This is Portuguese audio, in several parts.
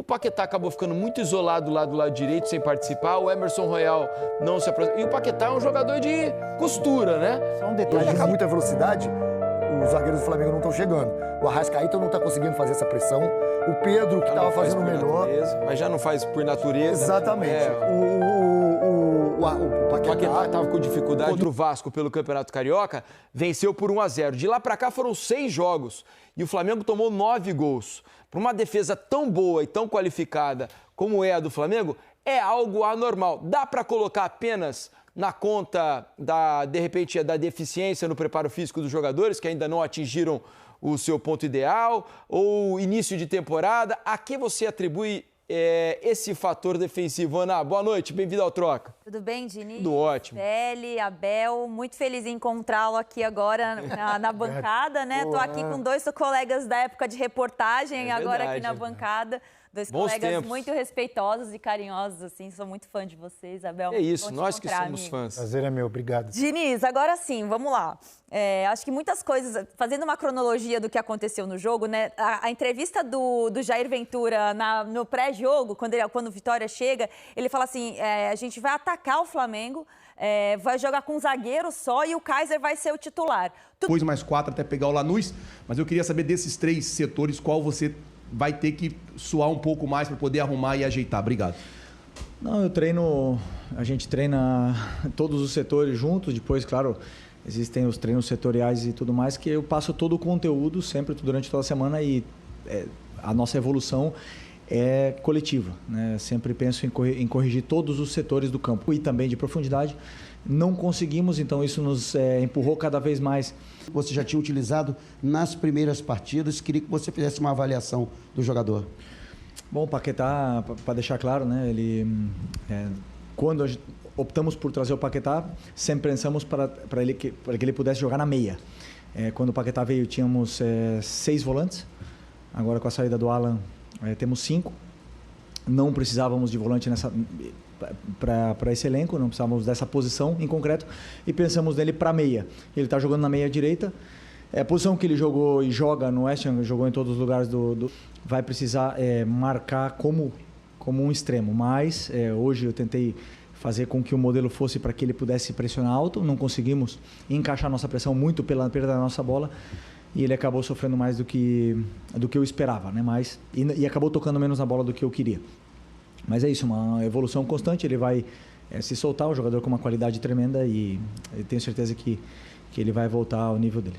Paquetá acabou ficando muito isolado lá do lado direito, sem participar. O Emerson Royal não se aproximou. E o Paquetá é um jogador de costura, né? Só um detalhe, de muita velocidade, os zagueiros do Flamengo não estão chegando. O Arrascaeta não está conseguindo fazer essa pressão. O Pedro, que estava fazendo o melhor. Natureza, mas já não faz por natureza. Exatamente. O Paquetá estava com dificuldade contra o Vasco pelo Campeonato Carioca, venceu por 1-0. De lá para cá foram 6 jogos e o Flamengo tomou 9 gols. Para uma defesa tão boa e tão qualificada como é a do Flamengo, é algo anormal. Dá para colocar apenas na conta de repente, da deficiência no preparo físico dos jogadores que ainda não atingiram o seu ponto ideal ou início de temporada? A que você atribui esse fator defensivo? Ana, boa noite, bem-vindo ao Troca. Tudo bem, Diniz? Tudo ótimo. Beli, Abel, muito feliz em encontrá-lo aqui agora na bancada, né? Estou aqui com 2 colegas da época de reportagem, agora aqui na bancada. 2 colegas tempos. Muito respeitosos e carinhosos, assim. Sou muito fã de vocês, Abel. É isso, nós que somos fãs. Prazer é meu, obrigado. Diniz, agora sim, vamos lá. Acho que muitas coisas, fazendo uma cronologia do que aconteceu no jogo, né? A entrevista do Jair Ventura no pré-jogo, quando o Vitória chega, ele fala assim, a gente vai atacar o Flamengo, vai jogar com um zagueiro só e o Kaiser vai ser o titular. Depois mais 4 até pegar o Lanús, mas eu queria saber desses 3 setores, qual você vai ter que suar um pouco mais para poder arrumar e ajeitar. Obrigado. Não, a gente treina todos os setores juntos, depois, claro, existem os treinos setoriais e tudo mais, que eu passo todo o conteúdo sempre durante toda a semana e a nossa evolução é coletiva, né? Sempre penso em corrigir todos os setores do campo e também de profundidade. Não conseguimos, então isso nos empurrou cada vez mais. Você já tinha utilizado nas primeiras partidas, queria que você fizesse uma avaliação do jogador. Bom, o Paquetá, para deixar claro, né, quando optamos por trazer o Paquetá, sempre pensamos para que ele pudesse jogar na meia. Quando o Paquetá veio, tínhamos 6 volantes, agora com a saída do Alan temos 5. Não precisávamos de volante para esse elenco, não precisávamos dessa posição em concreto e pensamos nele para meia. Ele está jogando na meia direita, a posição que ele jogou e joga no West Ham, jogou em todos os lugares vai precisar marcar como um extremo, mas hoje eu tentei fazer com que o modelo fosse para que ele pudesse pressionar alto, não conseguimos encaixar nossa pressão muito pela perda da nossa bola e ele acabou sofrendo mais do que eu esperava, né? E acabou tocando menos na bola do que eu queria. Mas é isso, uma evolução constante, ele vai se soltar, o jogador com uma qualidade tremenda e eu tenho certeza que ele vai voltar ao nível dele.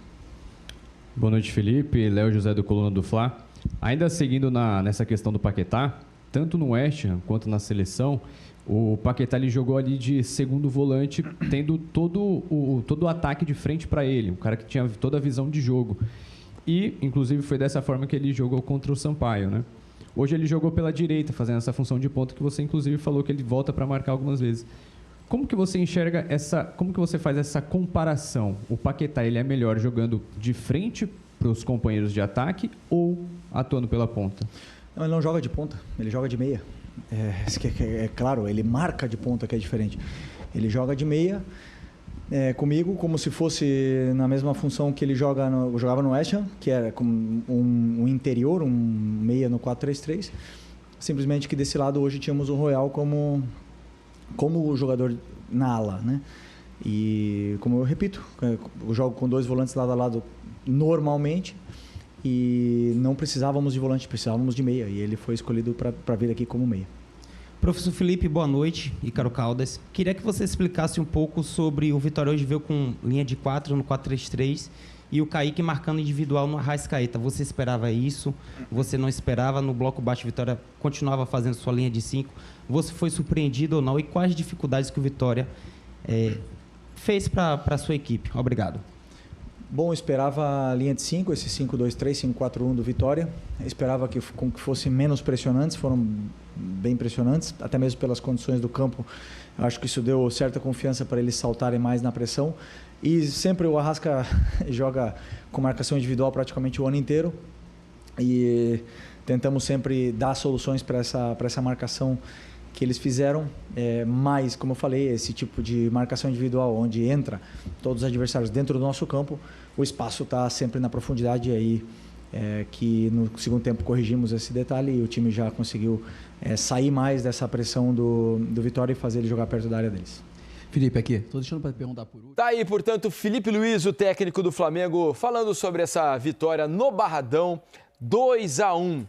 Boa noite, Felipe. Léo José do Coluna do Fla. Ainda seguindo nessa questão do Paquetá, tanto no West Ham quanto na seleção, o Paquetá ele jogou ali de segundo volante, tendo todo o ataque de frente para ele, um cara que tinha toda a visão de jogo. E, inclusive, foi dessa forma que ele jogou contra o Sampaio, né? Hoje ele jogou pela direita, fazendo essa função de ponta que você, inclusive, falou que ele volta para marcar algumas vezes. Como que você enxerga como que você faz essa comparação? O Paquetá, ele é melhor jogando de frente para os companheiros de ataque ou atuando pela ponta? Não, ele não joga de ponta, ele joga de meia. É claro, ele marca de ponta, que é diferente. Ele joga de meia comigo, como se fosse na mesma função que ele jogava no West Ham, que era como um interior, um meia no 4-3-3. Simplesmente que desse lado hoje tínhamos o Royal como o jogador na ala, né? E como eu repito, eu jogo com 2 volantes lado a lado normalmente e não precisávamos de volante, precisávamos de meia e ele foi escolhido para vir aqui como meia. Professor Felipe, boa noite. Ícaro Caldas. Queria que você explicasse um pouco sobre o Vitória hoje veio com linha de 4 no 4-3-3 e o Kaique marcando individual no Arrascaeta. Você esperava isso? Você não esperava? No bloco baixo, Vitória continuava fazendo sua linha de 5. Você foi surpreendido ou não? E quais dificuldades que o Vitória fez para a sua equipe? Obrigado. Bom, eu esperava a linha de 5, esse 5-2-3, 5-4-1 do Vitória. Eu esperava que fossem menos pressionantes, foram bem impressionantes, até mesmo pelas condições do campo. Eu acho que isso deu certa confiança para eles saltarem mais na pressão. E sempre o Arrasca joga com marcação individual praticamente o ano inteiro. E tentamos sempre dar soluções para essa marcação que eles fizeram. Mas, como eu falei, esse tipo de marcação individual, onde entra todos os adversários dentro do nosso campo, o espaço está sempre na profundidade e aí que no segundo tempo corrigimos esse detalhe e o time já conseguiu sair mais dessa pressão do Vitória e fazer ele jogar perto da área deles. Felipe, aqui, estou deixando para perguntar por último. Tá aí, portanto, Felipe Luiz, o técnico do Flamengo, falando sobre essa vitória no Barradão, 2-1.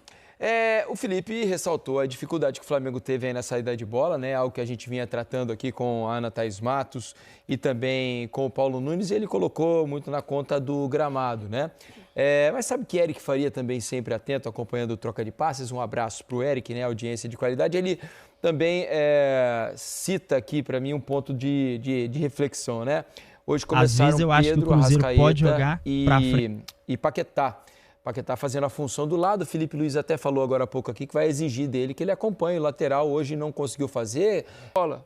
O Felipe ressaltou a dificuldade que o Flamengo teve aí na saída de bola, né? Algo que a gente vinha tratando aqui com a Ana Thaís Matos e também com o Paulo Nunes, e ele colocou muito na conta do gramado, né? Mas sabe que Eric Faria também sempre atento, acompanhando o Troca de Passes. Um abraço para o Eric, né? Audiência de qualidade. Ele também cita aqui para mim um ponto de reflexão, né? Hoje começaram às vezes eu acho que o Cruzeiro pode jogar pra frente. E Paquetá. Paquetá fazendo a função do lado. O Felipe Luiz até falou agora há pouco aqui que vai exigir dele que ele acompanhe o lateral. Hoje não conseguiu fazer,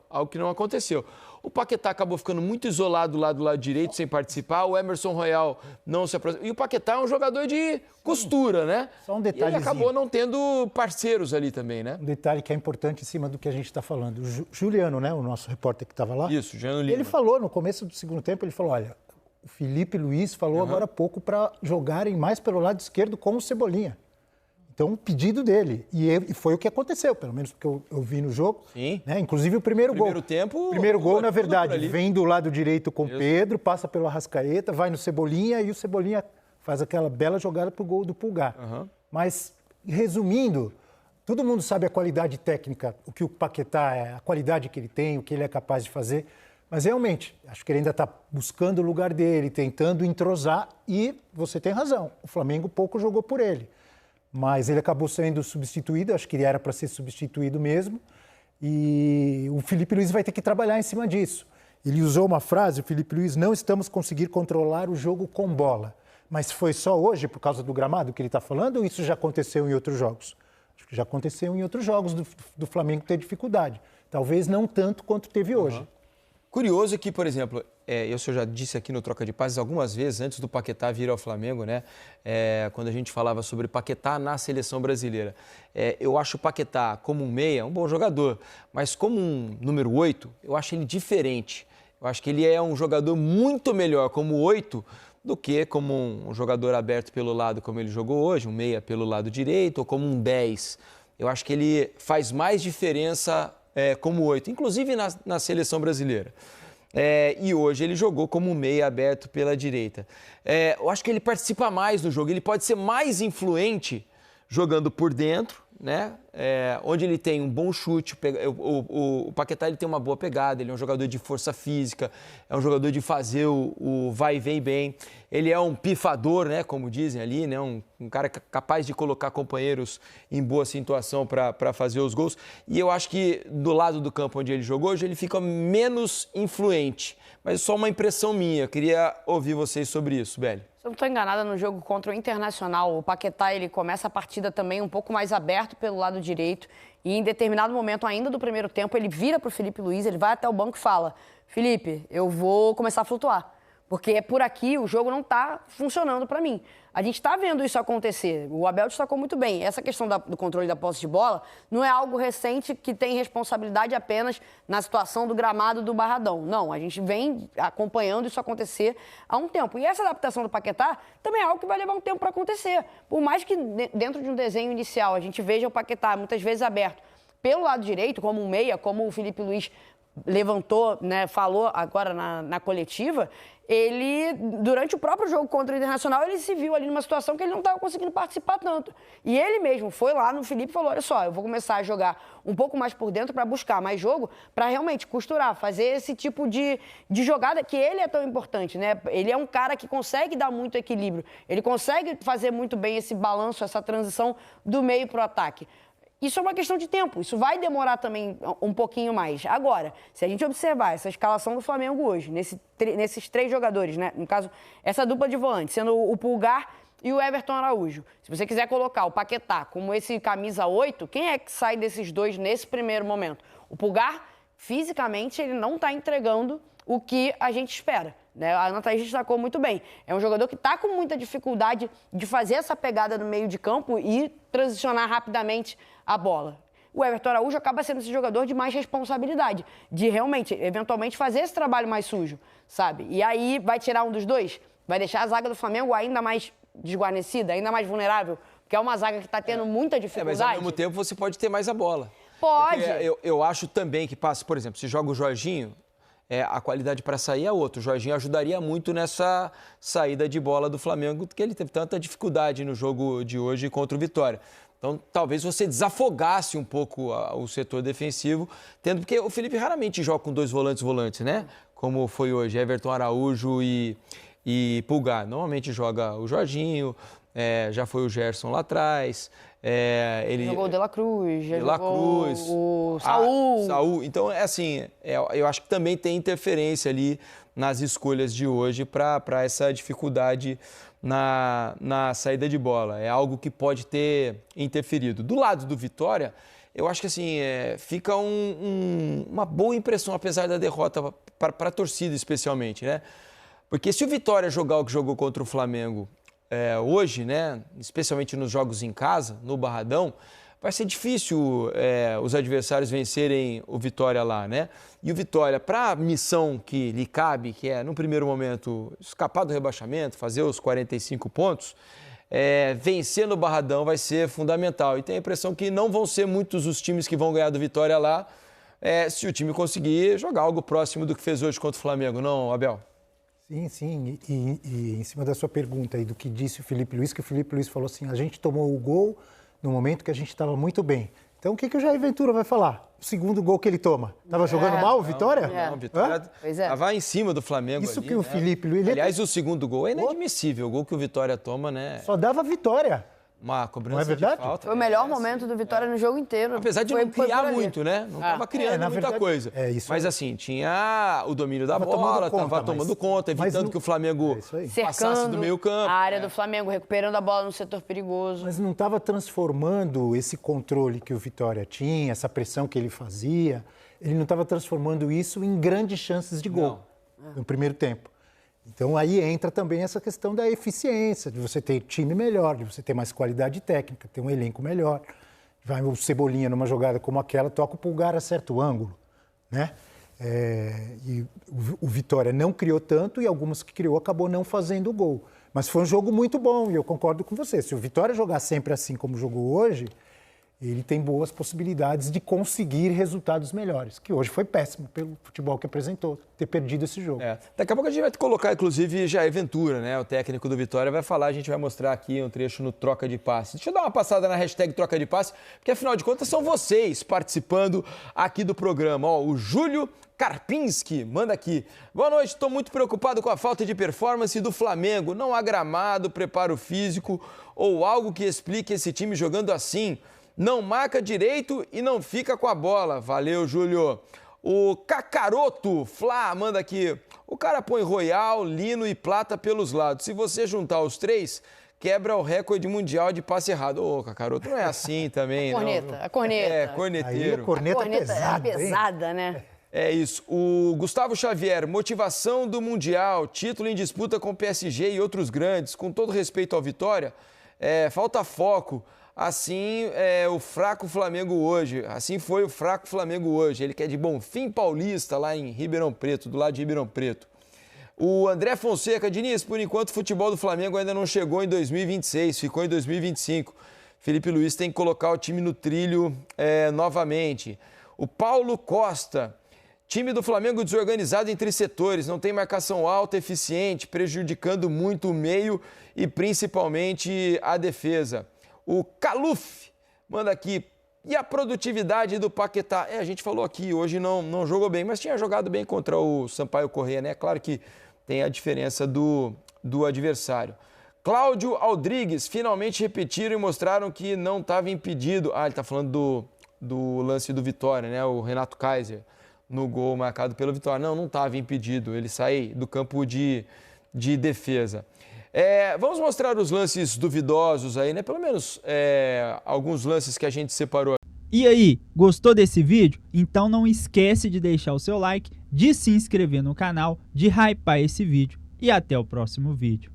algo que não aconteceu. O Paquetá acabou ficando muito isolado lá do lado direito, sem participar. O Emerson Royal não se aproximou. E o Paquetá é um jogador de costura, né? Só um detalhezinho. E ele acabou não tendo parceiros ali também, né? Um detalhe que é importante em cima do que a gente está falando. O Juliano, né, o nosso repórter que estava lá. Isso, Juliano Lima. Ele falou, no começo do segundo tempo, ele falou, olha, o Felipe Luiz falou agora há pouco para jogarem mais pelo lado esquerdo com o Cebolinha. Então, um pedido dele. E foi o que aconteceu, pelo menos porque eu vi no jogo. Sim. Né? Inclusive o primeiro gol. Tempo, primeiro gol, na verdade, vem do lado direito com o Pedro, passa pelo Arrascaeta, vai no Cebolinha e o Cebolinha faz aquela bela jogada pro gol do Pulgar. Mas, resumindo, todo mundo sabe a qualidade técnica, o que o Paquetá é, a qualidade que ele tem, o que ele é capaz de fazer. Mas, realmente, acho que ele ainda está buscando o lugar dele, tentando entrosar e você tem razão, o Flamengo pouco jogou por ele. Mas ele acabou sendo substituído, acho que ele era para ser substituído mesmo, e o Felipe Luiz vai ter que trabalhar em cima disso. Ele usou uma frase, o Felipe Luiz, não estamos conseguindo controlar o jogo com bola. Mas foi só hoje, por causa do gramado que ele está falando, ou isso já aconteceu em outros jogos? Acho que já aconteceu em outros jogos do Flamengo ter dificuldade. Talvez não tanto quanto teve hoje. Curioso que, por exemplo, eu já disse aqui no Troca de Passes algumas vezes, antes do Paquetá vir ao Flamengo, né? Quando a gente falava sobre Paquetá na seleção brasileira. Eu acho o Paquetá como um meia, um bom jogador, mas como um número 8, eu acho ele diferente. Eu acho que ele é um jogador muito melhor como 8 do que como um jogador aberto pelo lado como ele jogou hoje, um meia pelo lado direito ou como um 10. Eu acho que ele faz mais diferença como 8, inclusive na seleção brasileira. E hoje ele jogou como meia aberto pela direita. Eu acho que ele participa mais do jogo, ele pode ser mais influente jogando por dentro, né? Onde ele tem um bom chute. O Paquetá ele tem uma boa pegada, ele é um jogador de força física, é um jogador de fazer o vai e vem bem. Ele é um pifador, né? Como dizem ali, né? Um cara capaz de colocar companheiros em boa situação para fazer os gols. E eu acho que do lado do campo onde ele jogou hoje, ele fica menos influente. Mas é só uma impressão minha. Eu queria ouvir vocês sobre isso, Beli. Se eu não estou enganada, no jogo contra o Internacional, o Paquetá ele começa a partida também um pouco mais aberto pelo lado direito e em determinado momento ainda do primeiro tempo ele vira para o Felipe Luiz, ele vai até o banco e fala: Felipe, eu vou começar a flutuar, porque por aqui o jogo não está funcionando para mim. A gente está vendo isso acontecer, o Abel destacou muito bem. Essa questão do controle da posse de bola não é algo recente que tem responsabilidade apenas na situação do gramado do Barradão. Não, a gente vem acompanhando isso acontecer há um tempo. E essa adaptação do Paquetá também é algo que vai levar um tempo para acontecer. Por mais que dentro de um desenho inicial a gente veja o Paquetá muitas vezes aberto pelo lado direito, como um meia, como o Felipe Luiz levantou, né, falou agora na coletiva, ele, durante o próprio jogo contra o Internacional, ele se viu ali numa situação que ele não estava conseguindo participar tanto. E ele mesmo foi lá no Felipe e falou: olha só, eu vou começar a jogar um pouco mais por dentro para buscar mais jogo, para realmente costurar, fazer esse tipo de jogada que ele é tão importante, né? Ele é um cara que consegue dar muito equilíbrio, ele consegue fazer muito bem esse balanço, essa transição do meio para o ataque. Isso é uma questão de tempo, isso vai demorar também um pouquinho mais. Agora, se a gente observar essa escalação do Flamengo hoje, nesses 3 jogadores, né? No caso, essa dupla de volantes, sendo o Pulgar e o Everton Araújo. Se você quiser colocar o Paquetá como esse camisa 8, quem é que sai desses dois nesse primeiro momento? O Pulgar, fisicamente, ele não está entregando o que a gente espera. A Ana Thaís destacou muito bem. É um jogador que está com muita dificuldade de fazer essa pegada no meio de campo e transicionar rapidamente a bola. O Everton Araújo acaba sendo esse jogador de mais responsabilidade, de realmente, eventualmente, fazer esse trabalho mais sujo, sabe? E aí vai tirar um dos dois, vai deixar a zaga do Flamengo ainda mais desguarnecida, ainda mais vulnerável? Porque é uma zaga que está tendo muita dificuldade. Mas ao mesmo tempo você pode ter mais a bola. Pode. Eu acho também que passa, por exemplo, se joga o Jorginho, a qualidade para sair é outra. O Jorginho ajudaria muito nessa saída de bola do Flamengo, porque ele teve tanta dificuldade no jogo de hoje contra o Vitória. Então, talvez você desafogasse um pouco o setor defensivo, porque o Felipe raramente joga com 2 volantes, né? Como foi hoje, Everton Araújo e Pulgar. Normalmente joga o Jorginho, já foi o Gerson lá atrás. Ele jogou o De La Cruz, jogou o Saul. Saul. Então, eu acho que também tem interferência ali nas escolhas de hoje para essa dificuldade na saída de bola. É algo que pode ter interferido. Do lado do Vitória, eu acho que assim, fica uma boa impressão, apesar da derrota, para a torcida especialmente, né? Porque se o Vitória jogar o que jogou contra o Flamengo hoje, né, especialmente nos jogos em casa, no Barradão, vai ser difícil os adversários vencerem o Vitória lá, né? E o Vitória, para a missão que lhe cabe, que é, no primeiro momento, escapar do rebaixamento, fazer os 45 pontos, vencer no Barradão vai ser fundamental. E tenho a impressão que não vão ser muitos os times que vão ganhar do Vitória lá, se o time conseguir jogar algo próximo do que fez hoje contra o Flamengo, não, Abel? Sim. E em cima da sua pergunta aí do que disse o Felipe Luiz, que o Felipe Luiz falou assim, a gente tomou o gol no momento que a gente estava muito bem. Então, o que o Jair Ventura vai falar? O segundo gol que ele toma. Estava jogando mal o Vitória? Não, o Vitória estava em cima do Flamengo. Isso ali, que o Felipe Luiz... Aliás, o segundo gol é inadmissível. O gol que o Vitória toma, né? Só dava Vitória. Uma cobrança não é verdade? de falta. Foi o melhor momento do Vitória no jogo inteiro. Apesar de não criar muito, né? Não estava criando muita coisa. Mas assim, tinha o domínio da bola, estava tomando conta, evitando que o Flamengo passasse do meio campo. A área do Flamengo, recuperando a bola no setor perigoso. Mas não estava transformando esse controle que o Vitória tinha, essa pressão que ele fazia, ele não estava transformando isso em grandes chances de gol no primeiro tempo. Então, aí entra também essa questão da eficiência, de você ter time melhor, de você ter mais qualidade técnica, ter um elenco melhor. Vai o Cebolinha numa jogada como aquela, toca o Pulgar a certo ângulo, né? E o Vitória não criou tanto e algumas que criou acabou não fazendo o gol. Mas foi um jogo muito bom e eu concordo com você. Se o Vitória jogar sempre assim como jogou hoje, ele tem boas possibilidades de conseguir resultados melhores, que hoje foi péssimo pelo futebol que apresentou, ter perdido esse jogo. Daqui a pouco a gente vai colocar, inclusive, Jair Ventura, né? O técnico do Vitória vai falar, a gente vai mostrar aqui um trecho no Troca de Passe. Deixa eu dar uma passada na hashtag Troca de Passe, porque afinal de contas são vocês participando aqui do programa. O Júlio Karpinski manda aqui. Boa noite, estou muito preocupado com a falta de performance do Flamengo. Não há gramado, preparo físico ou algo que explique esse time jogando assim. Não marca direito e não fica com a bola. Valeu, Júlio. O Cacaroto Flá manda aqui. O cara põe Royal, Lino e Plata pelos lados. Se você juntar os três, quebra o recorde mundial de passe errado. Ô, Cacaroto, não é assim também, A corneta. Aí Corneteiro. a corneta é pesada, né? É isso. O Gustavo Xavier, motivação do Mundial, título em disputa com o PSG e outros grandes. Com todo respeito ao Vitória, falta foco. Assim o fraco Flamengo hoje. Assim foi o fraco Flamengo hoje. Ele que é de Bonfim Paulista, lá em Ribeirão Preto, do lado de Ribeirão Preto. O André Fonseca, Diniz, por enquanto o futebol do Flamengo ainda não chegou em 2026, ficou em 2025. Felipe Luiz tem que colocar o time no trilho novamente. O Paulo Costa, time do Flamengo desorganizado entre setores, não tem marcação alta, eficiente, prejudicando muito o meio e principalmente a defesa. O Caluf manda aqui. E a produtividade do Paquetá? A gente falou aqui, hoje não jogou bem, mas tinha jogado bem contra o Sampaio Corrêa, né? Claro que tem a diferença do adversário. Cláudio Aldrigues, finalmente repetiram e mostraram que não estava impedido. Ele está falando do lance do Vitória, né? O Renato Kaiser, no gol marcado pelo Vitória. Não estava impedido, ele sai do campo de defesa. Vamos mostrar os lances duvidosos aí, né? Pelo menos alguns lances que a gente separou. E aí, gostou desse vídeo? Então não esquece de deixar o seu like, de se inscrever no canal, de hypar esse vídeo. E até o próximo vídeo.